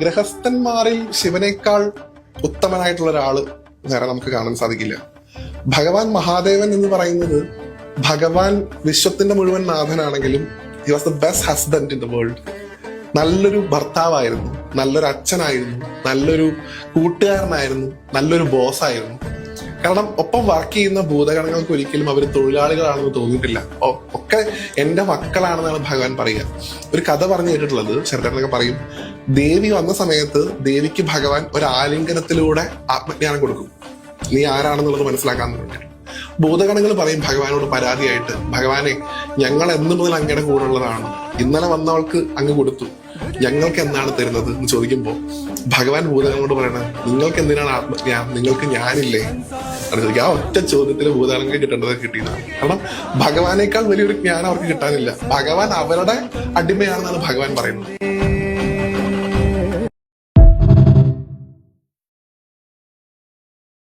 ഗ്രഹസ്ഥന്മാരിൽ ശിവനേക്കാൾ ഉത്തമനായിട്ടുള്ള ഒരാള് വേറെ നമുക്ക് കാണാൻ സാധിക്കില്ല. ഭഗവാൻ മഹാദേവൻ എന്ന് പറയുന്നത് ഭഗവാൻ വിശ്വത്തിന്റെ മുഴുവൻ നാഥനാണെങ്കിലും he was the best husband in the world. നല്ലൊരു ഭർത്താവായിരുന്നു, നല്ലൊരു അച്ഛനായിരുന്നു, നല്ലൊരു കൂട്ടുകാരനായിരുന്നു, നല്ലൊരു ബോസായിരുന്നു. കാരണം ഒപ്പം വർക്ക് ചെയ്യുന്ന ഭൂതഗണങ്ങൾക്ക് ഒരിക്കലും അവർ തൊഴിലാളികളാണെന്ന് തോന്നിയിട്ടില്ല. ഒക്കെ എന്റെ മക്കളാണെന്നാണ് ഭഗവാൻ പറയുക. ഒരു കഥ പറഞ്ഞു കേട്ടിട്ടുള്ളത്, ശരത്തേട്ടനൊക്കെ പറയും, ദേവി വന്ന സമയത്ത് ദേവിക്ക് ഭഗവാൻ ഒരു ആലിംഗനത്തിലൂടെ ആത്മജ്ഞാനം കൊടുക്കും, നീ ആരാണെന്നുള്ളത് മനസ്സിലാക്കാൻ വേണ്ടി. ഭൂതഗണങ്ങൾ പറയും ഭഗവാനോട് പരാതിയായിട്ട്, ഭഗവാനെ ഞങ്ങൾ എന്ന് മുതൽ അങ്ങയുടെ കൂടെ ഉള്ളതാണ്, ഇന്നലെ വന്നവൾക്ക് അങ്ങ് കൊടുത്തു, ഞങ്ങൾക്ക് എന്താണ് തരുന്നത് എന്ന് ചോദിക്കുമ്പോൾ ഭഗവാൻ ഭൂതഗണങ്ങളോട് പറയണത്, നിങ്ങൾക്ക് എന്തിനാണ് ആത്മജ്ഞാനം, നിങ്ങൾക്ക് ഞാനില്ലേ? ആ ഒറ്റ ചോദ്യത്തിൽ ഭൂതഗണങ്ങൾക്ക് കിട്ടേണ്ടത് കിട്ടിയതാണ്. കാരണം ഭഗവാനേക്കാൾ വലിയൊരു ജ്ഞാനം അവർക്ക് കിട്ടാനില്ല. ഭഗവാൻ അവരുടെ അടിമയാണെന്നാണ് ഭഗവാൻ പറയുന്നത്.